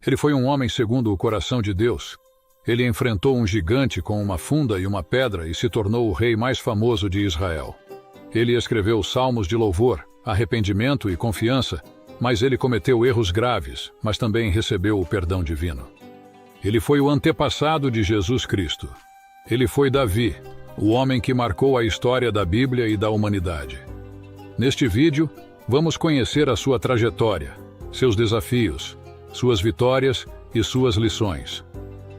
Ele foi um homem segundo o coração de Deus. Ele enfrentou um gigante com uma funda e uma pedra e se tornou o rei mais famoso de Israel. Ele escreveu salmos de louvor, arrependimento e confiança, mas ele cometeu erros graves, mas também recebeu o perdão divino. Ele foi o antepassado de Jesus Cristo. Ele foi Davi, o homem que marcou a história da Bíblia e da humanidade. Neste vídeo, vamos conhecer a sua trajetória, seus desafios, suas vitórias e suas lições.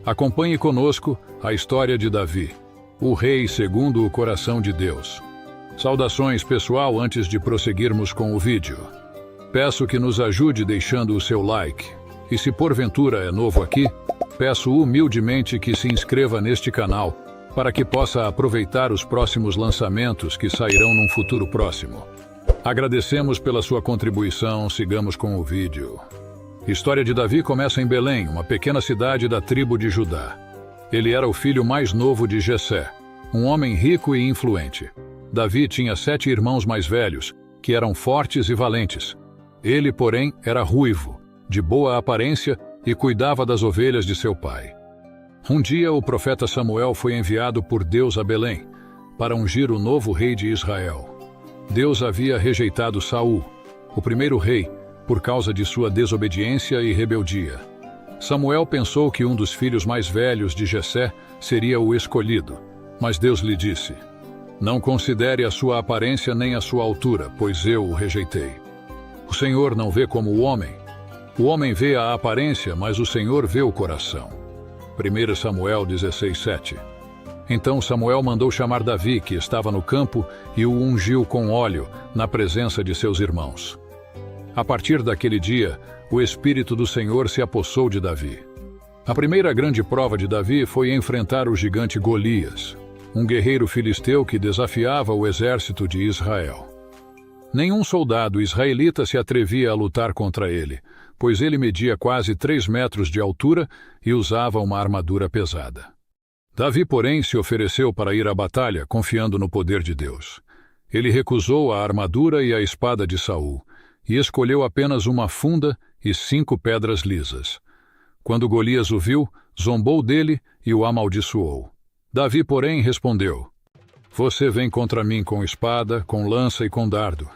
Acompanhe conosco a história de Davi, o rei segundo o coração de Deus. Saudações pessoal antes de prosseguirmos com o vídeo. Peço que nos ajude deixando o seu like. E se porventura é novo aqui, peço humildemente que se inscreva neste canal para que possa aproveitar os próximos lançamentos que sairão num futuro próximo. Agradecemos pela sua contribuição, sigamos com o vídeo. História de Davi começa em Belém, uma pequena cidade da tribo de Judá. Ele era o filho mais novo de Jessé, um homem rico e influente. Davi tinha 7 irmãos mais velhos, que eram fortes e valentes. Ele, porém, era ruivo, de boa aparência e cuidava das ovelhas de seu pai. Um dia, o profeta Samuel foi enviado por Deus a Belém, para ungir o novo rei de Israel. Deus havia rejeitado Saul, o primeiro rei, por causa de sua desobediência e rebeldia. Samuel pensou que um dos filhos mais velhos de Jessé seria o escolhido, mas Deus lhe disse: "Não considere a sua aparência nem a sua altura, pois eu o rejeitei. O Senhor não vê como o homem vê a aparência, mas o Senhor vê o coração." 1 Samuel 16:7. Então Samuel mandou chamar Davi, que estava no campo, e o ungiu com óleo, na presença de seus irmãos. A partir daquele dia, o Espírito do Senhor se apossou de Davi. A primeira grande prova de Davi foi enfrentar o gigante Golias, um guerreiro filisteu que desafiava o exército de Israel. Nenhum soldado israelita se atrevia a lutar contra ele, pois ele media quase 3 metros de altura e usava uma armadura pesada. Davi, porém, se ofereceu para ir à batalha, confiando no poder de Deus. Ele recusou a armadura e a espada de Saul, e escolheu apenas uma funda e 5 pedras lisas. Quando Golias o viu, zombou dele e o amaldiçoou. Davi, porém, respondeu: "Você vem contra mim com espada, com lança e com dardo.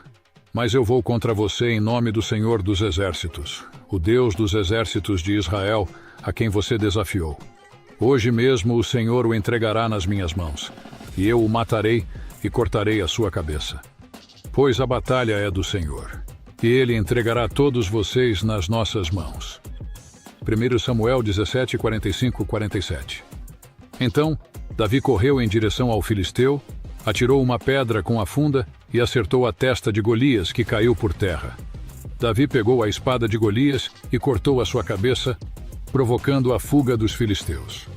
Mas eu vou contra você em nome do Senhor dos Exércitos, o Deus dos exércitos de Israel, a quem você desafiou. Hoje mesmo o Senhor o entregará nas minhas mãos, e eu o matarei e cortarei a sua cabeça. Pois a batalha é do Senhor, e ele entregará todos vocês nas nossas mãos." 1 Samuel 17:45-47. Então, Davi correu em direção ao filisteu, atirou uma pedra com a funda e acertou a testa de Golias, que caiu por terra. Davi pegou a espada de Golias e cortou a sua cabeça, provocando a fuga dos filisteus.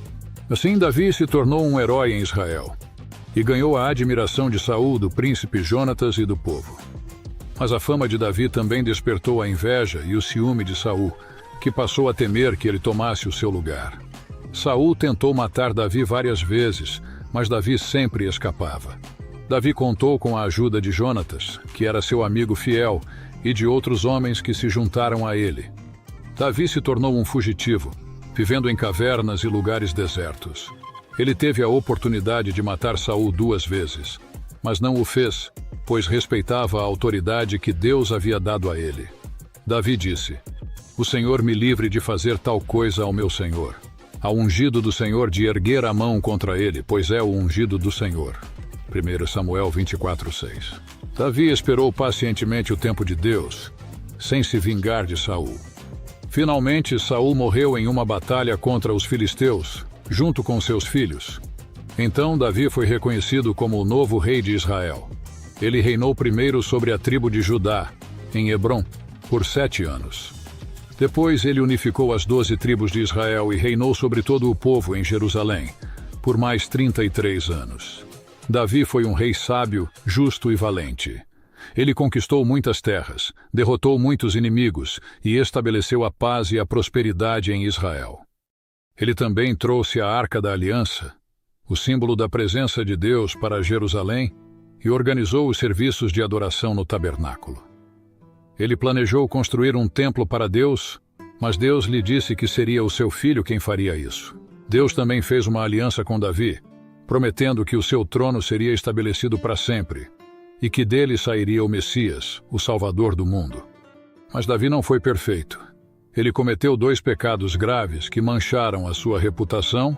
Assim, Davi se tornou um herói em Israel e ganhou a admiração de Saul, do príncipe Jonatas e do povo. Mas a fama de Davi também despertou a inveja e o ciúme de Saul, que passou a temer que ele tomasse o seu lugar. Saul tentou matar Davi várias vezes, mas Davi sempre escapava. Davi contou com a ajuda de Jonatas, que era seu amigo fiel, e de outros homens que se juntaram a ele. Davi se tornou um fugitivo, vivendo em cavernas e lugares desertos. Ele teve a oportunidade de matar Saul 2 vezes, mas não o fez, pois respeitava a autoridade que Deus havia dado a ele. Davi disse: "O Senhor me livre de fazer tal coisa ao meu Senhor. Ao ungido do Senhor de erguer a mão contra ele, pois é o ungido do Senhor." 1 Samuel 24:6. Davi esperou pacientemente o tempo de Deus, sem se vingar de Saul. Finalmente, Saul morreu em uma batalha contra os filisteus, junto com seus filhos. Então, Davi foi reconhecido como o novo rei de Israel. Ele reinou primeiro sobre a tribo de Judá, em Hebrom, por 7 anos. Depois, ele unificou as 12 tribos de Israel e reinou sobre todo o povo em Jerusalém, por mais 33 anos. Davi foi um rei sábio, justo e valente. Ele conquistou muitas terras, derrotou muitos inimigos e estabeleceu a paz e a prosperidade em Israel. Ele também trouxe a Arca da Aliança, o símbolo da presença de Deus, para Jerusalém, e organizou os serviços de adoração no tabernáculo. Ele planejou construir um templo para Deus, Mas Deus lhe disse que seria o seu filho quem faria isso. Deus também fez uma aliança com Davi, prometendo que o seu trono seria estabelecido para sempre e que dele sairia o Messias, o Salvador do mundo. Mas Davi não foi perfeito. Ele cometeu 2 pecados graves que mancharam a sua reputação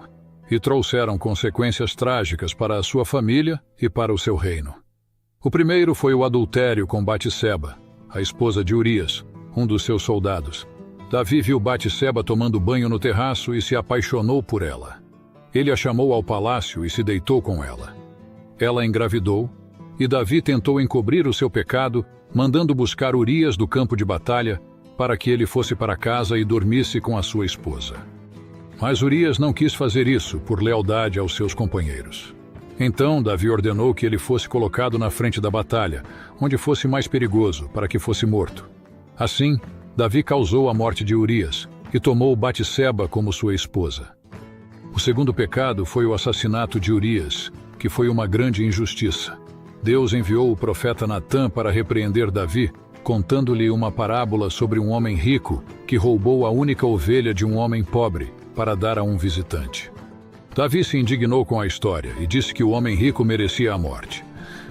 e trouxeram consequências trágicas para a sua família e para o seu reino. O primeiro foi o adultério com Batseba, a esposa de Urias, um dos seus soldados. Davi viu Batseba tomando banho no terraço e se apaixonou por ela. Ele a chamou ao palácio e se deitou com ela. Ela engravidou, e Davi tentou encobrir o seu pecado, mandando buscar Urias do campo de batalha, para que ele fosse para casa e dormisse com a sua esposa. Mas Urias não quis fazer isso por lealdade aos seus companheiros. Então Davi ordenou que ele fosse colocado na frente da batalha, onde fosse mais perigoso, para que fosse morto. Assim, Davi causou a morte de Urias e tomou Batseba como sua esposa. O segundo pecado foi o assassinato de Urias, que foi uma grande injustiça. Deus enviou o profeta Natã para repreender Davi, contando-lhe uma parábola sobre um homem rico que roubou a única ovelha de um homem pobre para dar a um visitante. Davi se indignou com a história e disse que o homem rico merecia a morte.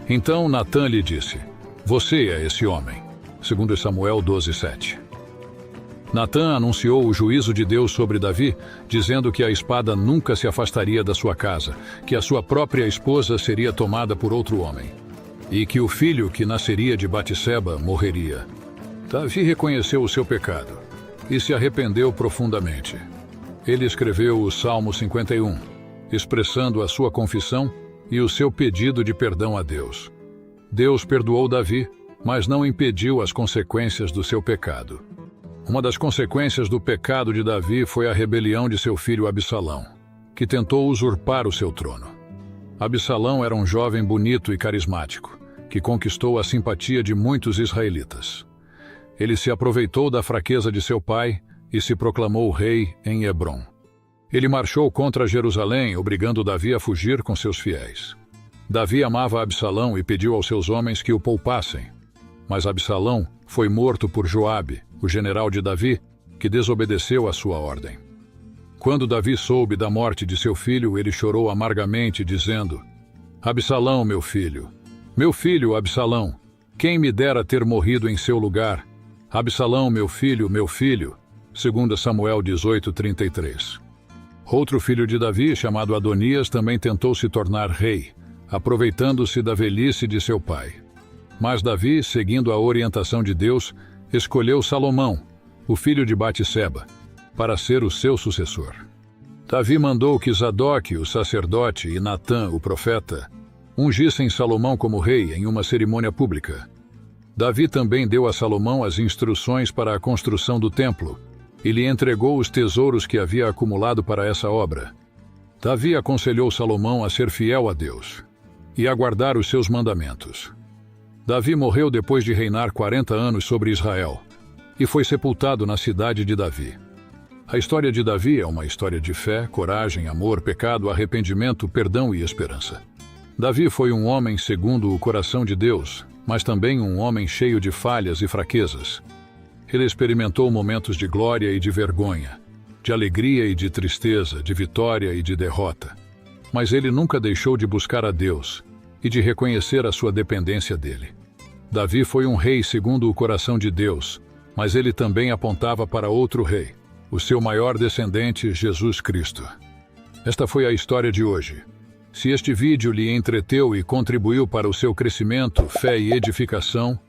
Então Natã lhe disse: "Você é esse homem", segundo Samuel 12:7. Natã anunciou o juízo de Deus sobre Davi, dizendo que a espada nunca se afastaria da sua casa, que a sua própria esposa seria tomada por outro homem, e que o filho que nasceria de Batseba morreria. Davi reconheceu o seu pecado e se arrependeu profundamente. Ele escreveu o Salmo 51, expressando a sua confissão e o seu pedido de perdão a Deus. Deus perdoou Davi, mas não impediu as consequências do seu pecado. Uma das consequências do pecado de Davi foi a rebelião de seu filho Absalão, que tentou usurpar o seu trono. Absalão era um jovem bonito e carismático, que conquistou a simpatia de muitos israelitas. Ele se aproveitou da fraqueza de seu pai e se proclamou rei em Hebrom. Ele marchou contra Jerusalém, obrigando Davi a fugir com seus fiéis. Davi amava Absalão e pediu aos seus homens que o poupassem. Mas Absalão foi morto por Joabe, o general de Davi, que desobedeceu à sua ordem. Quando Davi soube da morte de seu filho, ele chorou amargamente, dizendo: "Absalão, meu filho Absalão, quem me dera ter morrido em seu lugar? Absalão, meu filho, segundo Samuel 18:33. Outro filho de Davi, chamado Adonias, também tentou se tornar rei, aproveitando-se da velhice de seu pai. Mas Davi, seguindo a orientação de Deus, escolheu Salomão, o filho de Batseba, para ser o seu sucessor. Davi mandou que Zadok, o sacerdote, e Natã, o profeta, ungissem Salomão como rei em uma cerimônia pública. Davi também deu a Salomão as instruções para a construção do templo e lhe entregou os tesouros que havia acumulado para essa obra. Davi aconselhou Salomão a ser fiel a Deus e a guardar os seus mandamentos. Davi morreu depois de reinar 40 anos sobre Israel e foi sepultado na cidade de Davi. A história de Davi é uma história de fé, coragem, amor, pecado, arrependimento, perdão e esperança. Davi foi um homem segundo o coração de Deus, mas também um homem cheio de falhas e fraquezas. Ele experimentou momentos de glória e de vergonha, de alegria e de tristeza, de vitória e de derrota. Mas ele nunca deixou de buscar a Deus e de reconhecer a sua dependência dele. Davi foi um rei segundo o coração de Deus, mas ele também apontava para outro rei, o seu maior descendente, Jesus Cristo. Esta foi a história de hoje. Se este vídeo lhe entreteu e contribuiu para o seu crescimento, fé e edificação,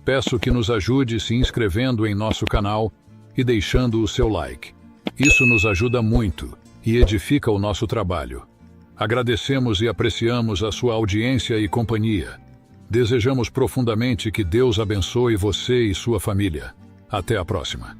peço que nos ajude se inscrevendo em nosso canal e deixando o seu like. Isso nos ajuda muito e edifica o nosso trabalho. Agradecemos e apreciamos a sua audiência e companhia. Desejamos profundamente que Deus abençoe você e sua família. Até a próxima.